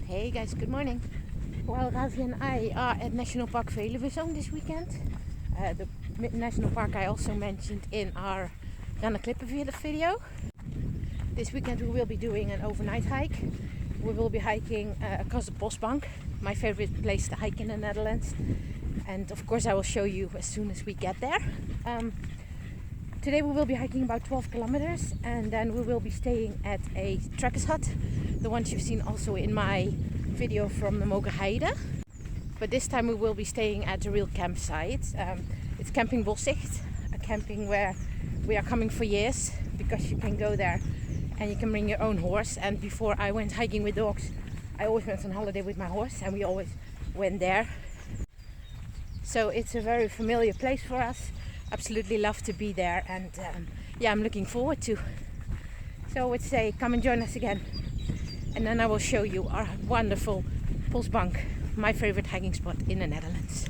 Hey guys, good morning. Well, Ravi and I are at National Park Veluwezoom this weekend. The National Park I also mentioned in our Run a Clipper video. This weekend we will be doing an overnight hike. We will be hiking across the Posbank, my favorite place to hike in the Netherlands. And of course I will show you as soon as we get there. Today we will be hiking about 12 kilometers and then we will be staying at a trekker's hut. The ones you've seen also in my video from the Mogerheide. But this time we will be staying at a real campsite. It's Camping Bossicht, a camping where we are coming for years because you can go there and you can bring your own horse. And before I went hiking with dogs, I always went on holiday with my horse and we always went there. So it's a very familiar place for us. Absolutely love to be there and yeah, I'm looking forward to. So I would say come and join us again. And then I will show you our wonderful Posbank, my favorite hiking spot in the Netherlands.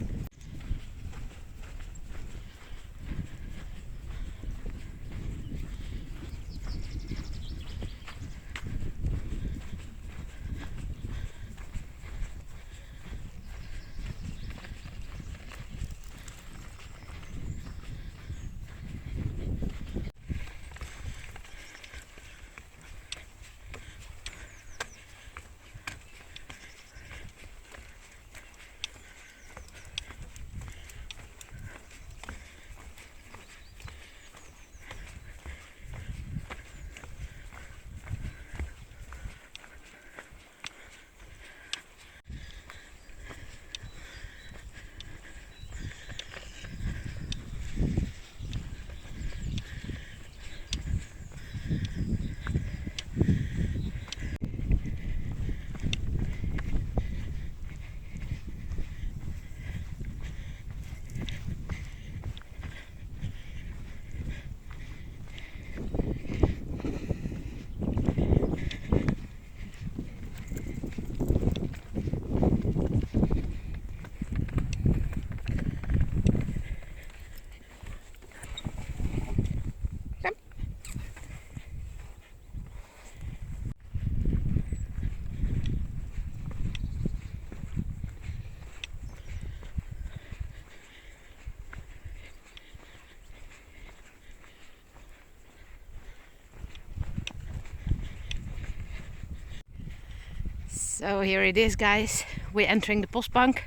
So here it is, guys. We're entering the Posbank.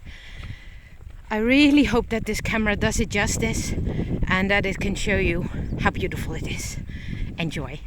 I really hope that this camera does it justice and that it can show you how beautiful it is. Enjoy.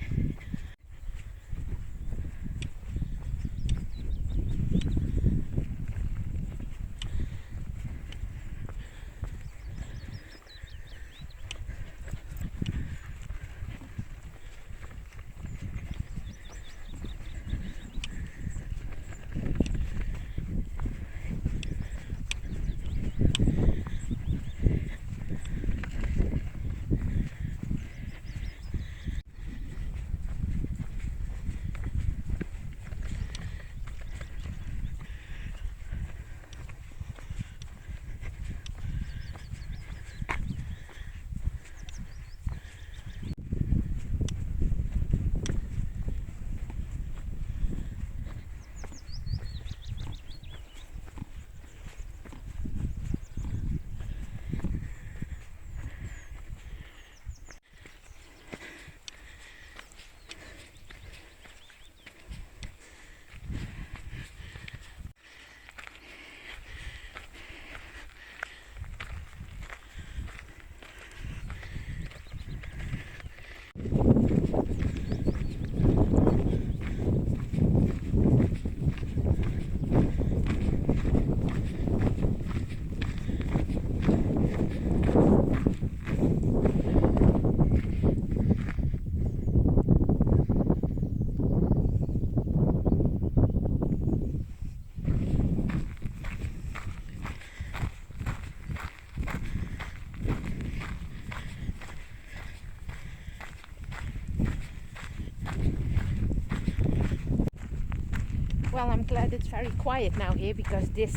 Well, I'm glad it's very quiet now here, because this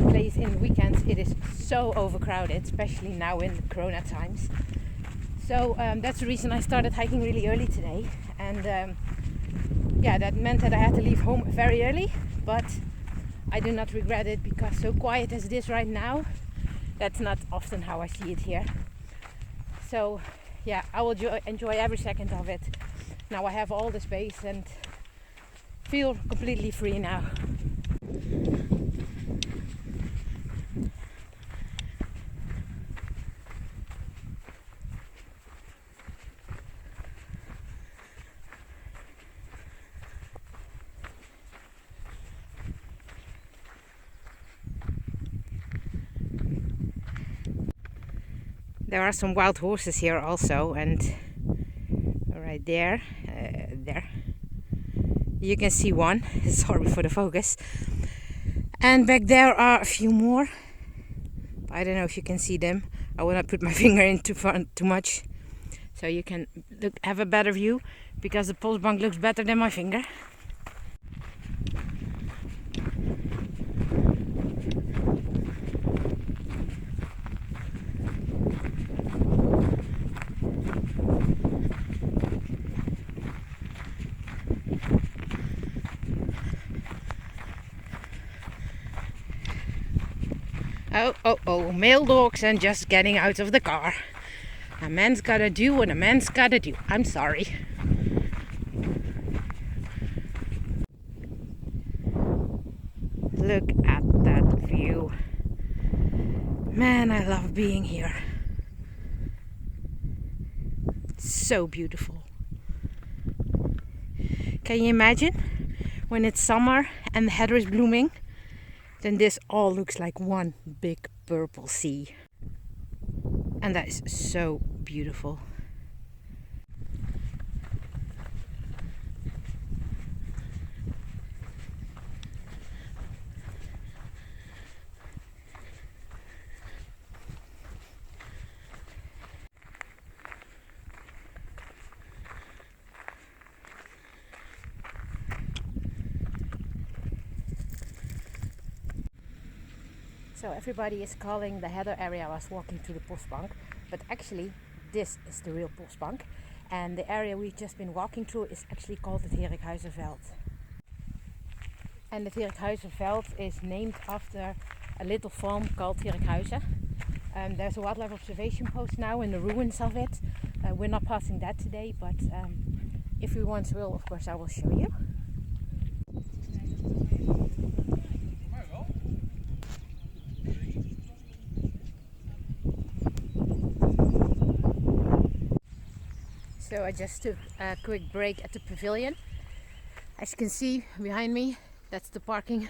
place in weekends it is so overcrowded, especially now in the Corona times. So that's the reason I started hiking really early today, and yeah, that meant that I had to leave home very early, but I do not regret it, because so quiet as it is right now, that's not often how I see it here. So yeah, I will enjoy every second of it. Now I have all the space and feel completely free now. There are some wild horses here also, and right there, you can see one. Sorry for the focus. And back there are a few more. I don't know if you can see them. I will not put my finger in too much, so you can have a better view, because the Posbank looks better than my finger. Oh, male dogs and just getting out of the car. A man's gotta do what a man's gotta do. I'm sorry. Look at that view. Man, I love being here. It's so beautiful. Can you imagine when it's summer and the heather is blooming? Then this all looks like one big purple sea. And that is so beautiful. So everybody is calling the heather area I was walking to the Posbank, but actually this is the real Posbank, and the area we've just been walking through is actually called the Veld. And the Veld is named after a little farm called Vierikhuizen. There's a wildlife observation post now in the ruins of it. We're not passing that today, but if we once will, of course I will show you. So I just took a quick break at the pavilion. As you can see behind me, that's the parking.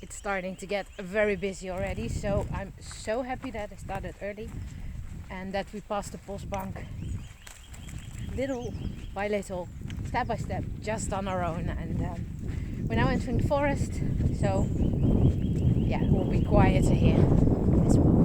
It's starting to get very busy already, so I'm so happy that I started early and that we passed the Posbank little by little, step by step, just on our own. And we're now entering the forest, so yeah, it will be quieter here as well.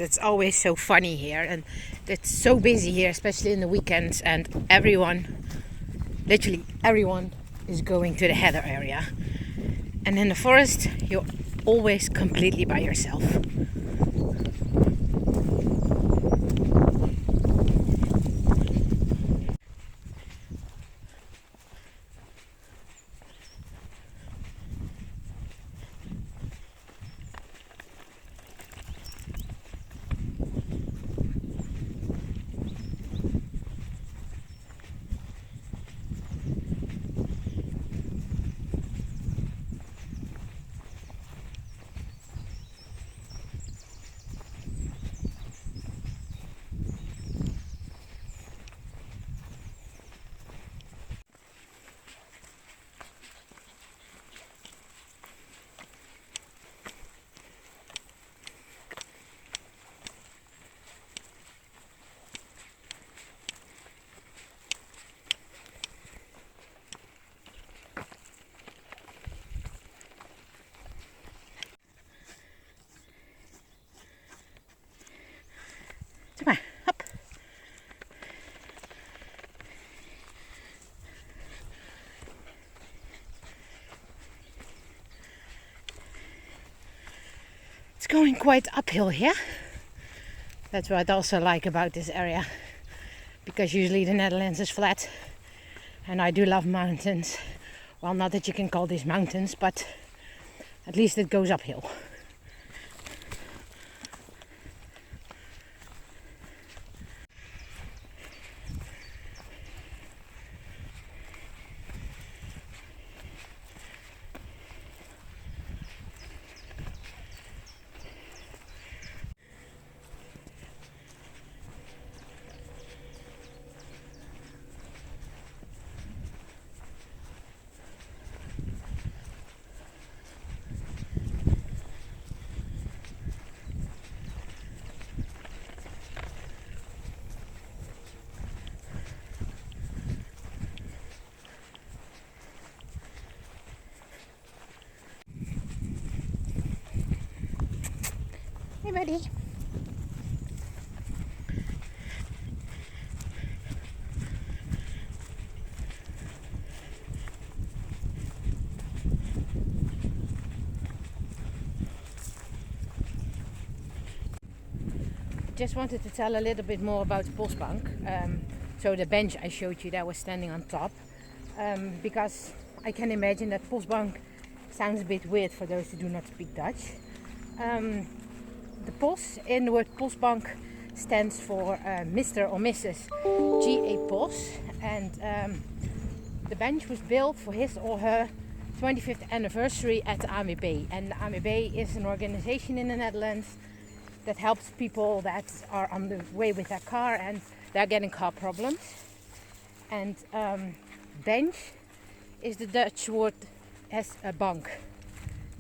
It's always so funny here, and it's so busy here, especially in the weekends, and literally everyone is going to the heather area. And in the forest, you're always completely by yourself. going quite uphill here. That's what I also like about this area, because usually the Netherlands is flat, and I do love mountains. Well, not that you can call these mountains, but at least it goes uphill. Hey buddy. Just wanted to tell a little bit more about the Posbank. So the bench I showed you that was standing on top. Because I can imagine that Posbank sounds a bit weird for those who do not speak Dutch. The Pos in the word Posbank stands for Mr. or Mrs. G.A. Pos, and the bench was built for his or her 25th anniversary at the ANWB. And the ANWB is an organization in the Netherlands that helps people that are on the way with their car and they're getting car problems. And bench is the Dutch word as a bank.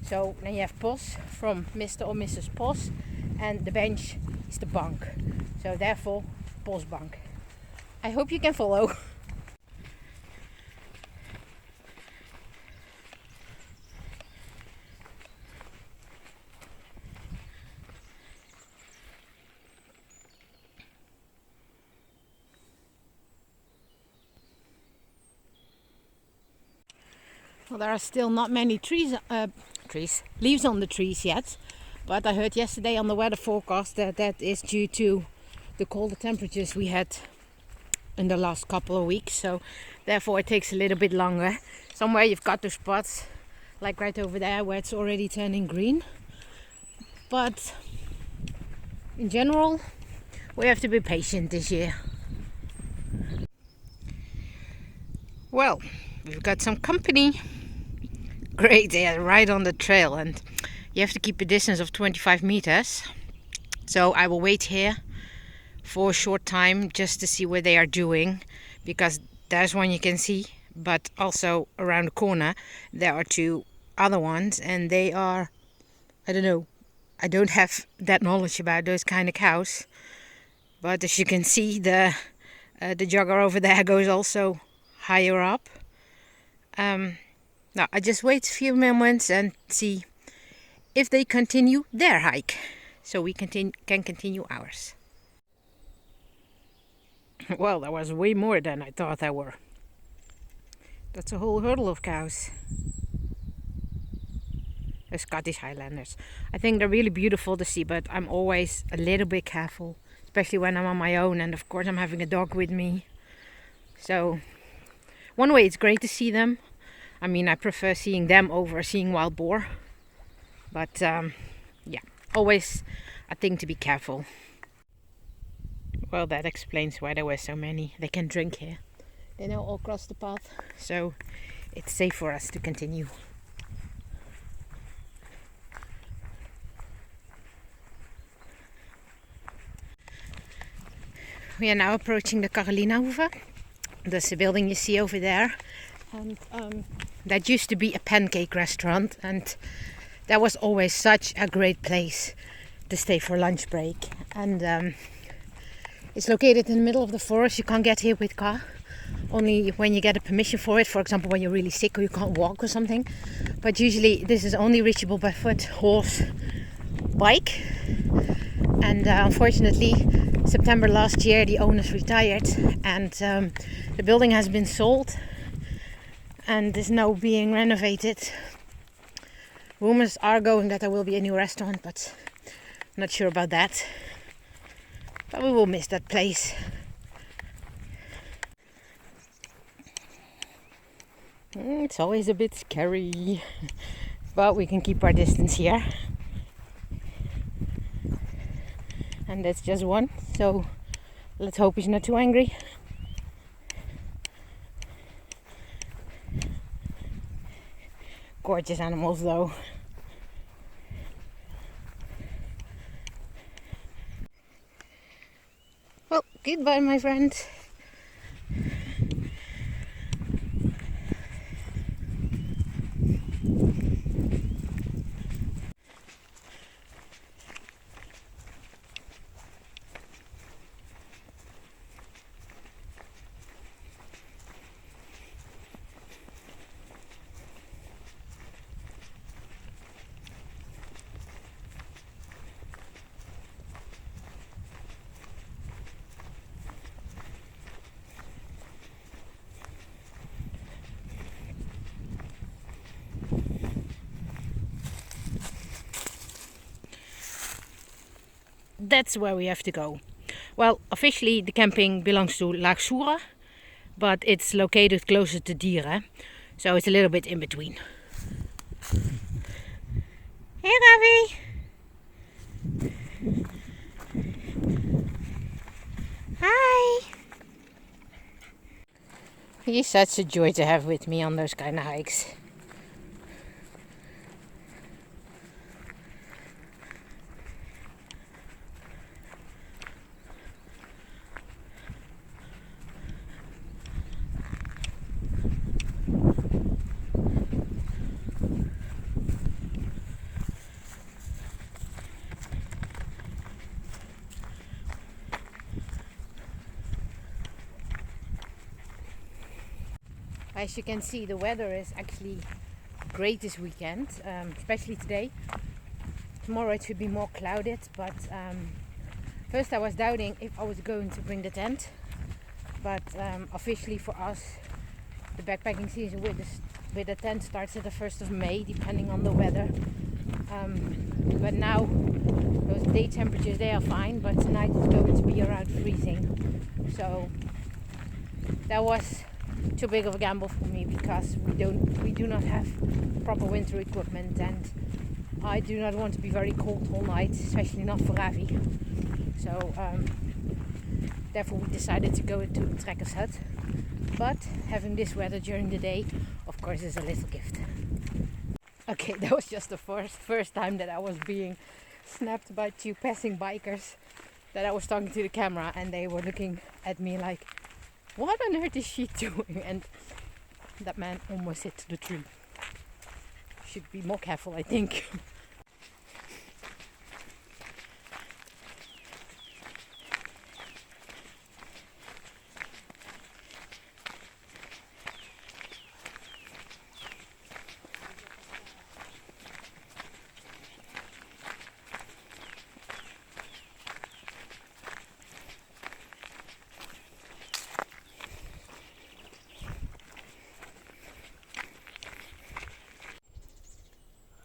So then you have Pos from Mr. or Mrs. Pos, and the bench is the bank. So therefore, Posbank. I hope you can follow. Well, there are still not many leaves on the trees yet, but I heard yesterday on the weather forecast that that is due to the colder temperatures we had in the last couple of weeks, so therefore it takes a little bit longer. Somewhere you've got those spots, like right over there where it's already turning green, but in general we have to be patient this year. Well, we've got some company. Great, they are right on the trail, and you have to keep a distance of 25 meters. So I will wait here for a short time just to see what they are doing, because there's one you can see, but also around the corner there are two other ones, and they are, I don't know, I don't have that knowledge about those kind of cows, but as you can see the jogger over there goes also higher up. Now I just wait a few moments and see if they continue their hike, so we can continue ours. Well, that was way more than I thought there were. That's a whole hurdle of cows. The Scottish Highlanders. I think they're really beautiful to see, but I'm always a little bit careful, especially when I'm on my own, and of course I'm having a dog with me. So one way it's great to see them. I mean, I prefer seeing them over seeing wild boar. But yeah, always a thing to be careful. Well, that explains why there were so many. They can drink here. They now all cross the path, so it's safe for us to continue. We are now approaching the Carolinahoeve. That's the building you see over there. And that used to be a pancake restaurant, and that was always such a great place to stay for lunch break. And it's located in the middle of the forest. You can't get here with car, only when you get a permission for it. For example, when you're really sick or you can't walk or something. But usually this is only reachable by foot, horse, bike. And unfortunately, September last year the owners retired, and the building has been sold and is now being renovated. Rumors are going that there will be a new restaurant, but Not sure about that. But we will miss that place. It's always a bit scary. But we can keep our distance here. And that's just one. So let's hope he's not too angry. Gorgeous animals though. Well, goodbye my friend. That's where we have to go. Well, officially the camping belongs to Laagsoeren, but it's located closer to Dieren, so it's a little bit in between. Hey Ravi! Hi! He's such a joy to have with me on those kind of hikes. As you can see, the weather is actually great this weekend, especially today. Tomorrow it should be more clouded, but first I was doubting if I was going to bring the tent, but officially for us the backpacking season with the tent starts at the 1st of May, depending on the weather. But now those day temperatures, they are fine, but tonight it's going to be around freezing, so that was too big of a gamble for me, because we do not have proper winter equipment, and I do not want to be very cold all night, especially not for Ravi. So therefore we decided to go into the trekker's hut. But having this weather during the day, of course, is a little gift. Okay, that was just the first time that I was being snapped by two passing bikers, that I was talking to the camera and they were looking at me like, what on earth is she doing? And that man almost hit the tree. Should be more careful, I think.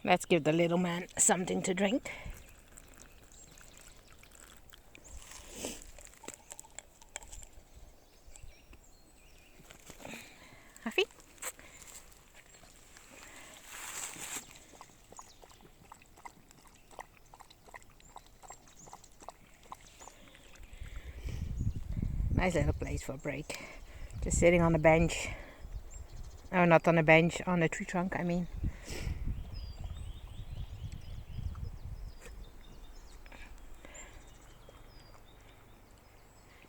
Let's give the little man something to drink. Ravi? Nice little place for a break. Just sitting on a bench. Oh, not on a bench, on a tree trunk, I mean.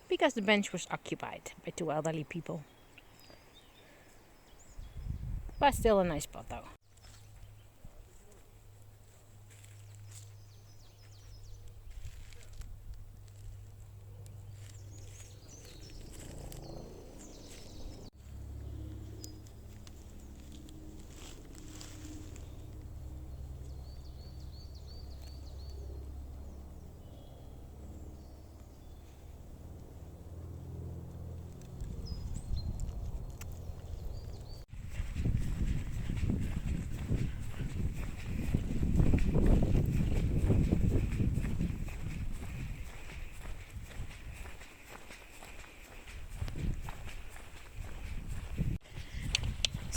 Because the bench was occupied by two elderly people. But still a nice spot though.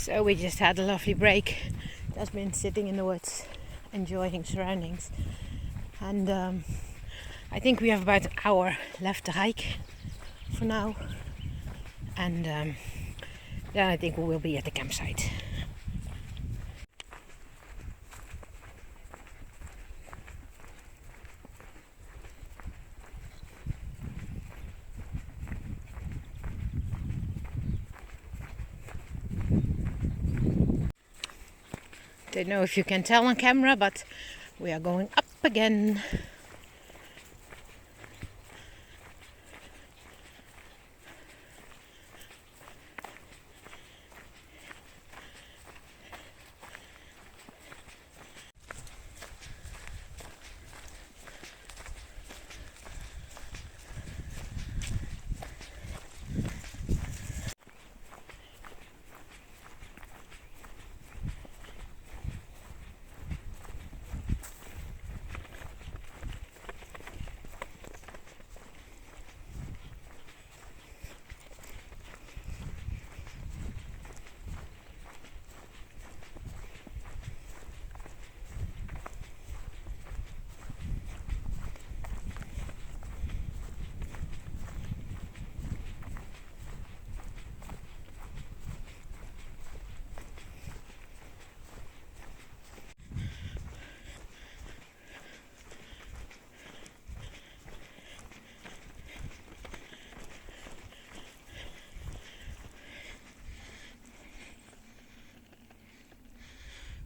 So we just had a lovely break. Just been sitting in the woods, enjoying surroundings. And I think we have about an hour left to hike for now. And then I think we will be at the campsite. Don't know if you can tell on camera, but we are going up again.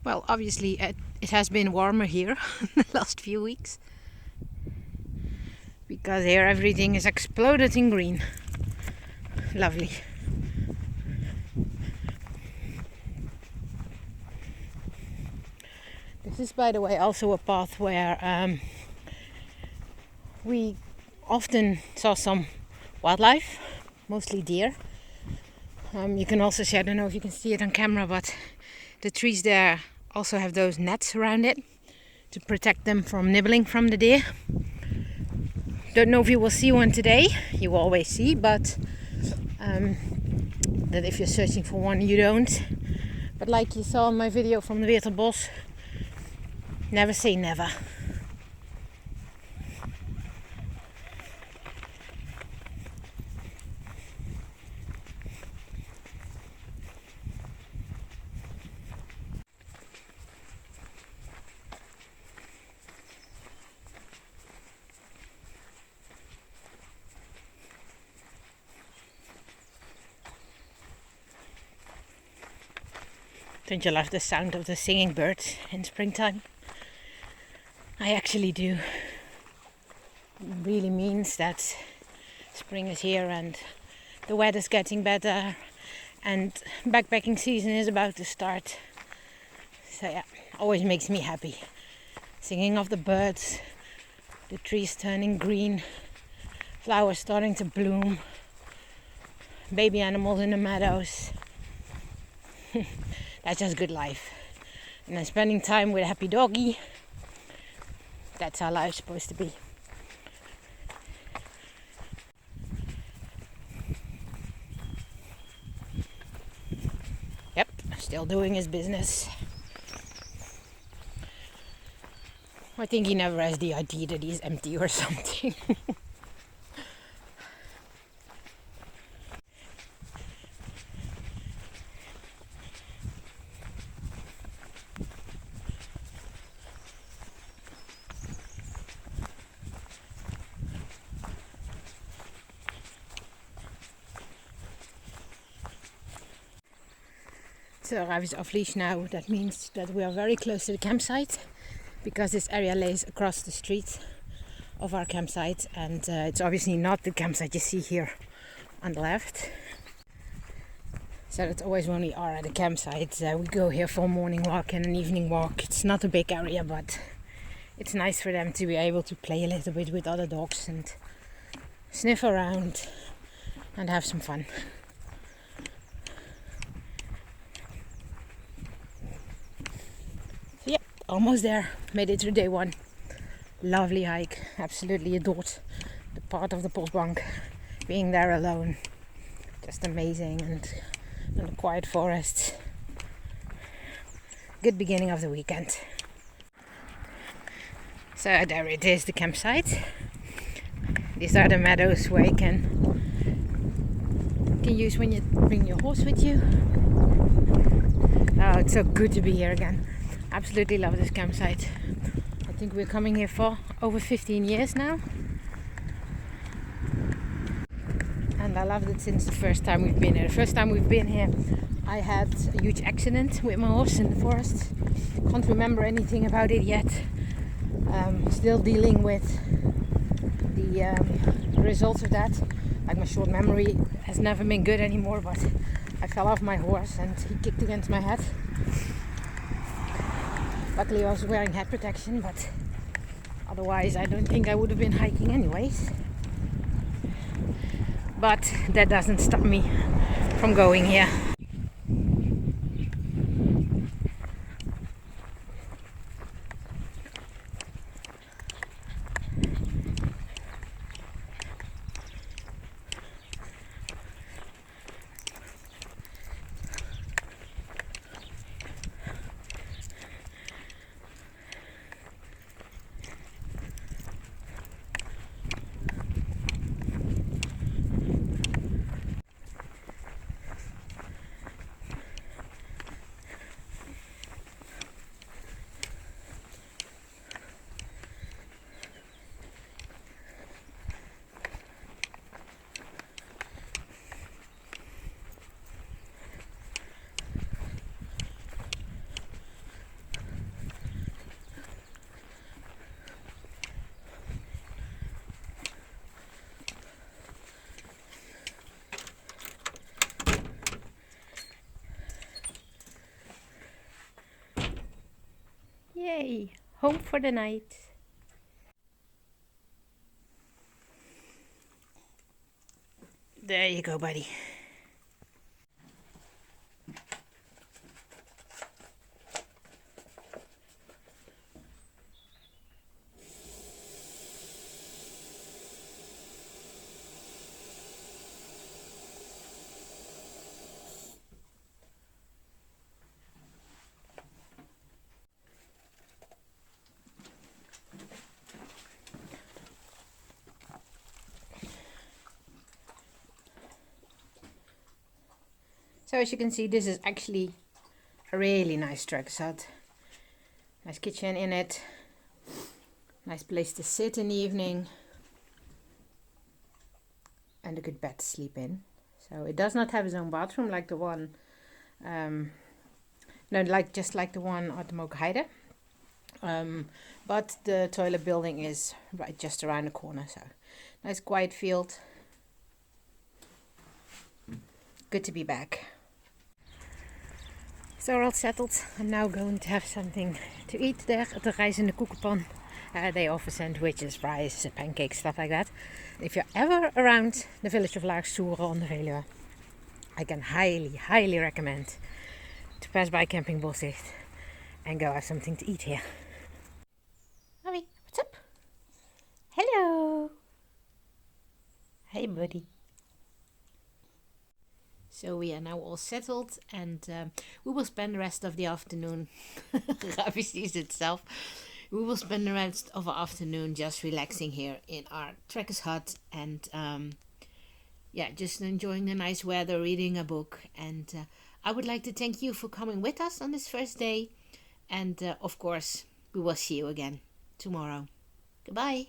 Well, obviously it has been warmer here the last few weeks, because here everything is exploded in green. Lovely. This is, by the way, also a path where we often saw some wildlife, mostly deer. You can also see, I don't know if you can see it on camera, but the trees there also have those nets around it to protect them from nibbling from the deer. Don't know if you will see one today. You will always see, but that if you're searching for one, you don't. But like you saw in my video from the Weterbos, never say never. Don't you love the sound of the singing birds in springtime? I actually do. It really means that spring is here and the weather's getting better and backpacking season is about to start. So yeah, always makes me happy. Singing of the birds, the trees turning green, flowers starting to bloom, baby animals in the meadows. That's just good life. And then spending time with a happy doggy. That's how life's supposed to be. Yep, still doing his business. I think he never has the idea that he's empty or something. So Ravi is off leash now. That means that we are very close to the campsite, because this area lays across the street of our campsite, and it's obviously not the campsite you see here on the left. So that's always when we are at the campsite. We go here for a morning walk and an evening walk. It's not a big area, but it's nice for them to be able to play a little bit with other dogs and sniff around and have some fun. So yeah, almost there. Made it through day one. Lovely hike. Absolutely adored the part of the Posbank. Being there alone. Just amazing. And the quiet forest. good beginning of the weekend. So there it is, the campsite. These are the meadows where you can use when you bring your horse with you. Oh, it's so good to be here again. Absolutely love this campsite. I think we're coming here for over 15 years now. And I loved it since the first time we've been here. The first time we've been here, I had a huge accident with my horse in the forest. Can't remember anything about it yet. Still dealing with the results of that. Like, my short memory has never been good anymore, but I fell off my horse and he kicked against my head. Luckily I was wearing head protection, but otherwise I don't think I would have been hiking anyways. But that doesn't stop me from going here. Yay! Home for the night. There you go, buddy. So as you can see, this is actually a really nice truck hut. Nice kitchen in it. Nice place to sit in the evening. And a good bed to sleep in. So it does not have its own bathroom like the one, just like the one at the Mookheide. But the toilet building is right just around the corner. So nice quiet field. Good to be back. So we're all settled. I'm now going to have something to eat there at the Rijs in the Koekenpan. They offer sandwiches, fries, pancakes, stuff like that. If you're ever around the village of Laagstoeren on the Veluwe, I can highly recommend to pass by Camping Boszicht and go have something to eat here. Ravi, what's up? Hello. Hey, buddy. So we are now all settled, and we will spend the rest of the afternoon. Ravi sees itself. We will spend the rest of our afternoon just relaxing here in our trekker's hut, and just enjoying the nice weather, reading a book. And I would like to thank you for coming with us on this first day, and of course we will see you again tomorrow. Goodbye.